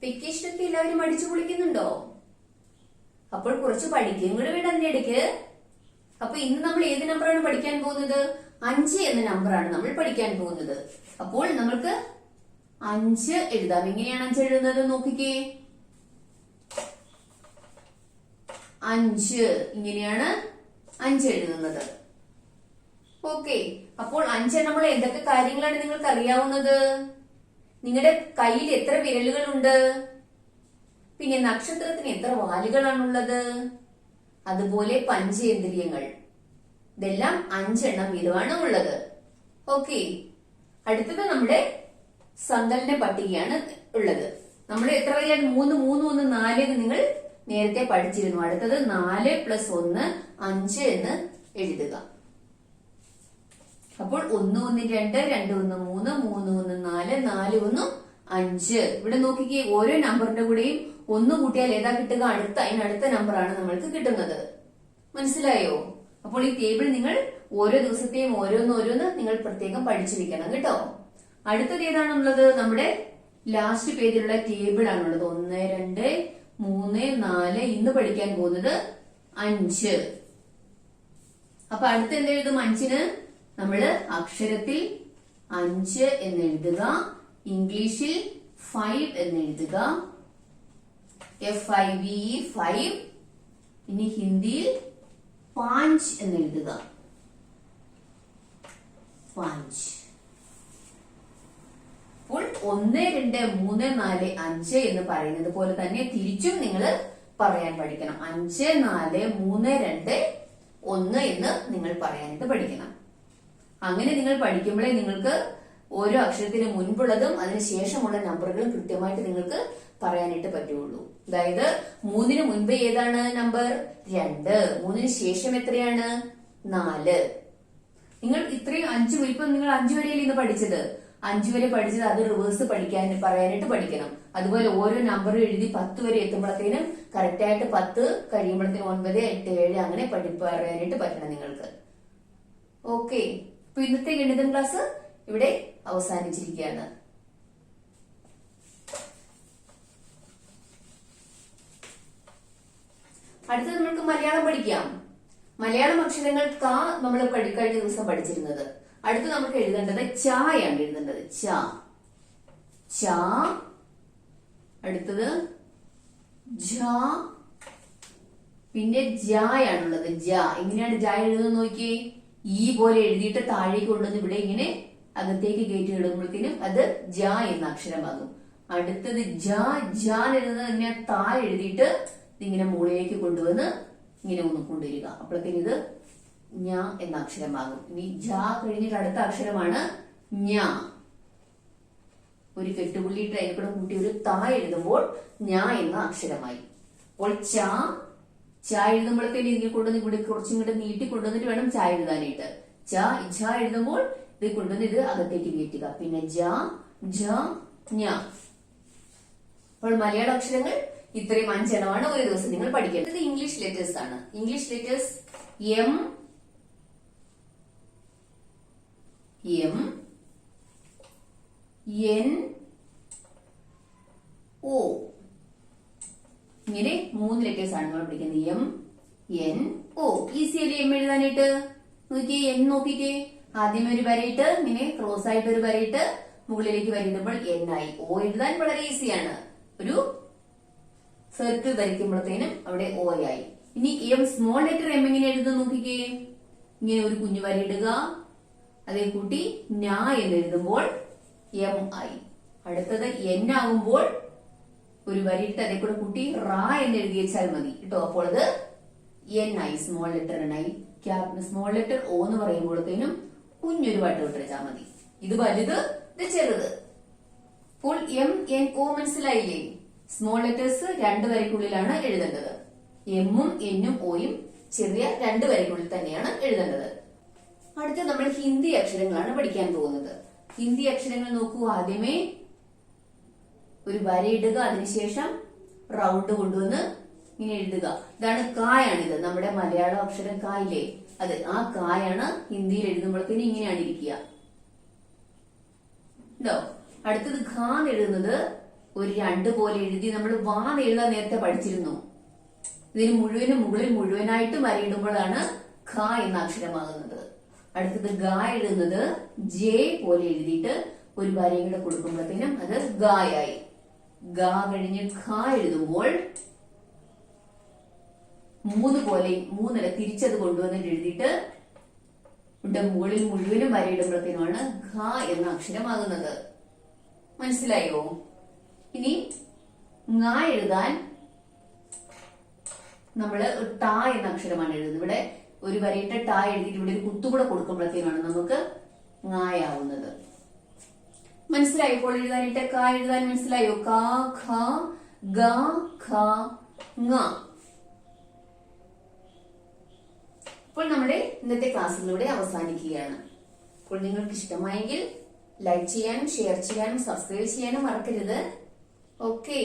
Vacation ഒക്കെ എല്ലാവരും അടിച്ചു പൊളിക്കുന്നുണ്ടോ? അപ്പോൾ കുറച്ച് പഠിക്കുകയും കൂടെ വേണ്ട അതിന്റെ ഇടയ്ക്ക്. അപ്പൊ ഇന്ന് നമ്മൾ ഏത് നമ്പറാണ് പഠിക്കാൻ പോകുന്നത്? 5 എന്ന നമ്പറാണ് നമ്മൾ പഠിക്കാൻ പോകുന്നത്. അപ്പോൾ നമ്മൾക്ക് 5 എഴുതാം. എങ്ങനെയാണ് 5 എഴുതുന്നത് നോക്കിക്കേ. 5 ഇങ്ങനെയാണ് 5 എഴുതുന്നത്. ഓക്കെ, അപ്പോൾ 5 നമ്മൾ എന്തൊക്കെ കാര്യങ്ങളാണ് നിങ്ങൾക്ക് അറിയാവുന്നത്? നിങ്ങളുടെ കയ്യിൽ എത്ര വിരലുകളുണ്ട്? പിന്നെ നക്ഷത്രത്തിന് എത്ര വാലുകളാണുള്ളത്? അതുപോലെ പഞ്ചേന്ദ്രിയങ്ങൾ, ഇതെല്ലാം 5 എണ്ണം വീതമാണ് ഉള്ളത്. ഓക്കെ, അടുത്തത് നമ്മുടെ സങ്കലന പട്ടികയാണ് ഉള്ളത്. നമ്മൾ എത്ര വരെയാണ്? 3, 3, 1, 4 എന്ന് നിങ്ങൾ നേരത്തെ പഠിച്ചിരുന്നു. അടുത്തത് 4 + 1 5 എന്ന് എഴുതുക. അപ്പോൾ 1, 1, 2, 2, 1, 3, 3, 1, 4, 4, 1, 5. ഇവിടെ നോക്കിക്കേ, ഓരോ നമ്പറിന്റെ കൂടെയും 1 കൂട്ടിയാൽ ഏതാ കിട്ടുക? അതിനടുത്ത നമ്പറാണ് നമ്മൾക്ക് കിട്ടുന്നത്. മനസ്സിലായോ? അപ്പോൾ ഈ ടേബിൾ നിങ്ങൾ ഓരോ ദിവസത്തെയും ഓരോന്ന് നിങ്ങൾ പ്രത്യേകം പഠിച്ചു വെക്കണം കേട്ടോ. അടുത്തത് ഏതാണുള്ളത്? നമ്മുടെ ലാസ്റ്റ് പേജിലുള്ള ടേബിൾ ആണുള്ളത്. 1, 2, 3, 4. ഇന്ന് പഠിക്കാൻ പോകുന്നത് 5. അപ്പൊ അടുത്ത് എന്തെഴുതും? 5-ന് നമ്മള് അക്ഷരത്തിൽ 5 എന്ന് എഴുതുക, ഇംഗ്ലീഷിൽ 5 എന്ന് എഴുതുക, FIVE 5. ഇനി ഹിന്ദിയിൽ 5 എന്ന് എഴുതുക, 5. അപ്പോൾ 1, 2, 3, 4, 5 എന്ന് പറയുന്നത് പോലെ തന്നെ തിരിച്ചും നിങ്ങൾ പറയാൻ പഠിക്കണം. 5, 4, 3, 2, 1 എന്ന് നിങ്ങൾ പറയാനായിട്ട് പഠിക്കണം. അങ്ങനെ നിങ്ങൾ പഠിക്കുമ്പോഴേ നിങ്ങൾക്ക് ഓരോ അക്ഷരത്തിന് മുൻപുള്ളതും അതിനുശേഷമുള്ള നമ്പറുകളും കൃത്യമായിട്ട് നിങ്ങൾക്ക് പറയാനായിട്ട് പറ്റുള്ളൂ. അതായത് 3-ന് മുൻപ് ഏതാണ് നമ്പർ? 2. 3-ന് ശേഷം എത്രയാണ്? 4. നിങ്ങൾ ഇത്രയും 5 ഇപ്പൊ നിങ്ങൾ 5 വരെയല്ലേ ഇന്ന് പഠിച്ചത്? 5 വരെ പഠിച്ചത് അത് റിവേഴ്സ് പറയാനായിട്ട് പഠിക്കണം. അതുപോലെ ഓരോ നമ്പർ എഴുതി 10 വരെ എത്തുമ്പോഴത്തേനും കറക്റ്റ് ആയിട്ട് 10 കഴിയുമ്പോഴത്തേനും 9, 8, 7 അങ്ങനെ പറയാനായിട്ട് പറ്റണം നിങ്ങൾക്ക്. ഓക്കെ, അപ്പൊ ഇന്നത്തെ ഗണിതം ക്ലാസ് ഇവിടെ അവസാനിച്ചിരിക്കുകയാണ്. അടുത്തത് നമുക്ക് മലയാളം പഠിക്കാം. മലയാളം അക്ഷരങ്ങൾ ക നമ്മൾ കഴിഞ്ഞ ദിവസം പഠിച്ചിരുന്നത്. അടുത്ത് നമുക്ക് എഴുതേണ്ടത് ചായാണ് എഴുതേണ്ടത്. ച. അടുത്തത് ജ, പിന്നെ ജായാണുള്ളത്. ജ. എങ്ങനെയാണ് ജ എഴുതുന്നത് നോക്കിയേ. ഈ പോലെ എഴുതിയിട്ട് താഴേക്ക് കൊണ്ടുവന്ന് ഇവിടെ ഇങ്ങനെ അകത്തേക്ക് കയറ്റി ഇടുമ്പോഴത്തേനും അത് ജ എന്ന അക്ഷരമാകും. അടുത്തത് ജാൻ എഴുതുന്നത് ഇങ്ങനെ താഴെ എഴുതിയിട്ട് ഇങ്ങനെ മുകളിലേക്ക് കൊണ്ടുവന്ന് ഇങ്ങനെ ഒന്ന് കൊണ്ടുവരിക. അപ്പോഴത്തേക്കും ഇത് ഞ എന്ന അക്ഷരമാകും. ഇനി ജ കഴിഞ്ഞിട്ട് അടുത്ത അക്ഷരമാണ് ഞ. ഒരു കെട്ടുപുള്ളിയിട്ട് അതിനെ കൂടെ കൂട്ടി ഒരു താ എഴുതുമ്പോൾ ഞ എന്ന അക്ഷരമായി. അപ്പോൾ ച എഴുതുമ്പോഴത്തേക്ക് ഇതിനെ കൊണ്ടുവന്ന് ഇവിടെ കുറച്ചും കൂടെ നീട്ടി കൊണ്ടുവന്നിട്ട് വേണം ച എഴുതാനായിട്ട്. ഝ എഴുതുമ്പോൾ ഇത് കൊണ്ടുവന്ന് ഇത് അകത്തേക്ക് കയറ്റുക. പിന്നെ ജ, ഞ. അപ്പോൾ മലയാള അക്ഷരങ്ങൾ ഇത്രയും 5 എണ്ണമാണ് ഒരു ദിവസം നിങ്ങൾ പഠിക്കേണ്ടത്. ഇംഗ്ലീഷ് ലെറ്റേഴ്സ് ആണ്. English letters M, N, O. ഇങ്ങനെ 3 ലെറ്റേഴ്സ് ആണ് നമ്മൾ പഠിക്കുന്നത്. M, N, O. ഈസി അല്ലേ M എഴുതാനായിട്ട്? നോക്കിയേ, N നോക്കിക്കേ. ആദ്യം ഒരു വരയിട്ട് ഇങ്ങനെ ക്രോസ് ആയിട്ട് ഒരു വരയിട്ട് മുകളിലേക്ക് വരയിടുമ്പോൾ N ആയി. O എഴുതാൻ വളരെ ഈസിയാണ്. ഒരു സർക്കിൾ വരയ്ക്കുമ്പോഴത്തേനും അവിടെ O ആയി. ഇനി M, സ്മോൾ ലെറ്റർ M എങ്ങനെ എഴുതും നോക്കിക്കേ. ഇങ്ങനെ ഒരു കുഞ്ഞു വരയിടുക, അതേ കൂട്ടി ഞ എന്ന് എഴുതുമ്പോൾ M ആയി. അടുത്തത് N ആകുമ്പോൾ ഒരു വരിയിട്ട് അതേ കൂടെ കൂട്ടി റാ എന്ന് എഴുതി വെച്ചാൽ മതി കേട്ടോ. അപ്പോൾ അത് N ആയി, സ്മോൾ ലെറ്റർ N ആയി. സ്മോൾ ലെറ്റർ O എന്ന് പറയുമ്പോഴത്തേനും കുഞ്ഞൊരു വട്ടം ഇട്ട് വെച്ചാൽ മതി. ഇത് വലുത്, ഇത് ചെറുത്. അപ്പോൾ M, N, O മനസ്സിലായില്ലേ? സ്മോൾ ലെറ്റേഴ്സ് 2 വരയ്ക്കുള്ളിലാണ് എഴുതേണ്ടത്. എമ്മും എന്നും ഓയും ചെറിയ 2 വരയ്ക്കുള്ളിൽ തന്നെയാണ് എഴുതേണ്ടത്. അടുത്ത നമ്മൾ ഹിന്ദി അക്ഷരങ്ങളാണ് പഠിക്കാൻ പോകുന്നത്. ഹിന്ദി അക്ഷരങ്ങൾ നോക്കൂ. ആദ്യമേ ഒരു വരയിടുക, അതിനുശേഷം റൗണ്ട് കൊണ്ടുവന്ന് ഇങ്ങനെ എഴുതുക. ഇതാണ് കായാണിത്. നമ്മുടെ മലയാള അക്ഷരം കായില്ലേ, അത് ആ കായാണ് ഹിന്ദിയിൽ എഴുതുമ്പോഴത്തേനും ഇങ്ങനെയാണ് ഇരിക്കുക. അടുത്തത് ഖാന്ന് എഴുതുന്നത് ഒരു 2 പോലെ എഴുതി നമ്മൾ വാ എഴുതാൻ നേരത്തെ പഠിച്ചിരുന്നു. ഇതിന് മുഴുവനും മുകളിൽ മുഴുവനായിട്ട് വരയിടുമ്പോഴാണ് ഖ എന്ന അക്ഷരമാകുന്നത്. അടുത്തത് ഗ എഴുതുന്നത് ജെ പോലെ എഴുതിയിട്ട് ഒരു വരയും കൂടെ കൊടുക്കുമ്പോഴത്തേനും അത് ഗായായി. ഗ കഴിഞ്ഞ് ഖ എഴുതുമ്പോൾ 3 പോലെ 3 തിരിച്ചത് കൊണ്ടുവന്നിട്ട് എഴുതിയിട്ട് ഇവിടെ മുകളിൽ മുഴുവനും വരയിടുമ്പോഴത്തേനുമാണ് ഖ എന്ന അക്ഷരമാകുന്നത്. മനസ്സിലായോ? ഇനി ങ എഴുതാൻ നമ്മള് ട എന്ന അക്ഷരമാണ് എഴുതുന്നത്. ഇവിടെ ഒരു വരയിട്ട് ട എഴുതിയിട്ട് ഇവിടെ ഒരു കുത്തുകൂടെ കൊടുക്കുമ്പോഴത്തേനാണ് നമുക്ക് ങായാവുന്നത്. മനസ്സിലായോ? ഇപ്പോൾ എഴുതാനായിട്ട് ക എഴുതാൻ മനസ്സിലായോ? ക ഖ ഗ ഖ ങ. ഇപ്പോൾ നമ്മുടെ ഇന്നത്തെ ക്ലാസ്സിലൂടെ അവസാനിക്കുകയാണ്. അപ്പോൾ നിങ്ങൾക്ക് ഇഷ്ടമായെങ്കിൽ ലൈക്ക് ചെയ്യാനും ഷെയർ ചെയ്യാനും സബ്സ്ക്രൈബ് ചെയ്യാനും മറക്കരുത്. ഓക്കെ.